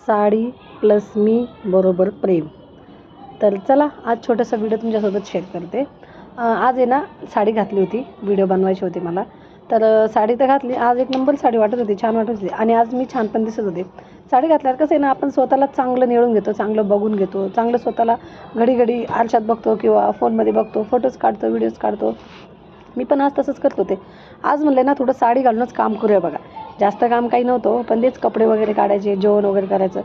Sari plus मी बरोबर प्रेम. तर चला आज छोटासा व्हिडिओ तुमच्यासोबत शेअर करते. आज आहे ना साडी घातली होती, व्हिडिओ बनवायची होती मला. तर साडी तर घातली, आज एक नंबर साडी वाटत होती, छान वाटत होती आणि आज मी छान पण दिसत होते. साडी घातल्यावर कसं आहे ना, आपण स्वतःला चांगलं निवडून घेतो, चांगलं बघून घेतो, चांगलं स्वतःला घडी घडी आरशात बघतो किंवा फोनमध्ये बघतो, फोटोज काढतो, व्हिडिओज काढतो. मी पण आज तसंच करत होते. आज म्हणले ना थोडं साडी घालूनच काम करूया बघा. जास्त काम काही नव्हतं, पण तेच कपडे वगैरे काढायचे, जेवण वगैरे करायचं.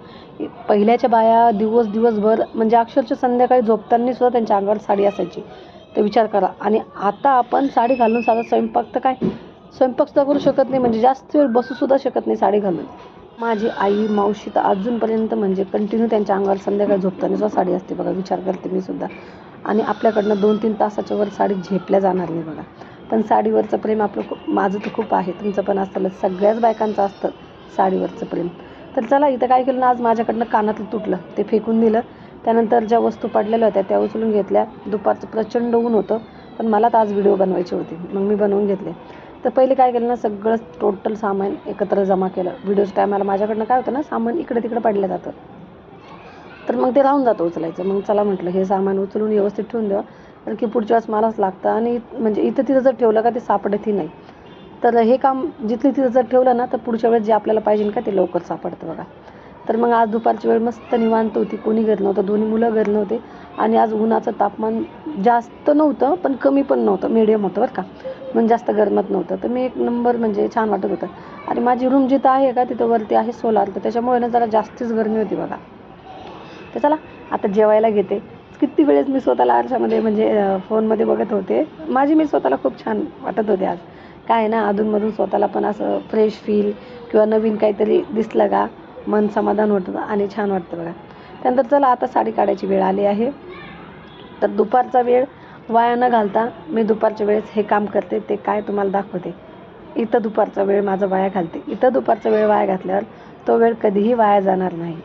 पहिल्याच्या बाया दिवसभर म्हणजे अक्षरशः संध्याकाळी झोपताना सुद्धा त्यांच्या अंगावर साडी असायची. तर विचार करा. आणि आता आपण साडी घालून साधा स्वयंपाक तर काय, स्वयंपाकसुद्धा करू शकत नाही, म्हणजे जास्त वेळ बसूसुद्धा शकत नाही साडी घालून. माझी आई मावशी तर अजूनपर्यंत म्हणजे कंटिन्यू त्यांच्या अंगावर संध्याकाळी झोपताना सुद्धा साडी असते बघा. विचार करते मी सुद्धा. आणि आपल्याकडनं 2-3 तासाच्या वर साडी झेपल्या जाणार नाही बघा. पण साडीवरचं प्रेम आपलं माझं तर खूप आहे, तुमचं पण असतं, सगळ्याच बायकांचं असतं साडीवरचं प्रेम. तर चला इथं काय केलं ना, आज माझ्याकडनं कानातलं तुटलं, ते फेकून दिलं. त्यानंतर ज्या वस्तू पडलेल्या होत्या त्या उचलून घेतल्या. दुपारचं प्रचंड ऊन होतं, पण मला तर आज व्हिडिओ बनवायची होती, मग मी बनवून घेतले. तर पहिले काय केलं ना, सगळं टोटल सामान एकत्र जमा केलं. व्हिडिओच्या टायमाला माझ्याकडनं काय होतं ना, सामान इकडे तिकडे पडलं जातं, तर मग ते राहून जातं उचलायचं. मग चला म्हटलं हे सामान उचलून व्यवस्थित ठेवून द्यावं, कारण की पुढच्या वेळेस मलाच लागतं. आणि म्हणजे इथं तिथं जर ठेवलं का ते सापडतही नाही. तर हे काम जिथलं तिथं जर ठेवलं ना, तर पुढच्या वेळेस जे आपल्याला पाहिजे का ते लवकर सापडतं बघा. तर मग आज दुपारची वेळ मस्त निवांत होती, कोणी घरी नव्हतं, दोन्ही मुलं घरी नव्हते. आणि आज उन्हाचं तापमान जास्त नव्हतं, पण कमी पण नव्हतं, मीडियम होतं बरं का. म्हणजे जास्त गरमत नव्हतं. तर मी एक नंबर म्हणजे छान वाटत होतं. आणि माझी रूम जिथं आहे का तिथं वरती आहे सोलार, तर त्याच्यामुळे ना जरा जास्तीच गरमी होती बघा. तर चला आता जेवायला घेते. किती वेळेस मी स्वतःला आरशामध्ये म्हणजे फोनमध्ये बघत होते. मी स्वतःला खूप छान वाटत होते आज. काय आहे ना, अधूनमधून स्वतःला पण असं फ्रेश फील किंवा नवीन काहीतरी दिसलं का मन समाधान होतं आणि छान वाटतं बघा. त्यानंतर चला आता साडी काढायची वेळ आली आहे. तर दुपारचा वेळ वाया न घालता मी दुपारच्या वेळेस हे काम करते, ते काय तुम्हाला दाखवते. इथं दुपारचा वेळ माझा वाया घालते. इथं दुपारचा वेळ वाया घातल्यावर तो वेळ कधीही वाया जाणार नाही.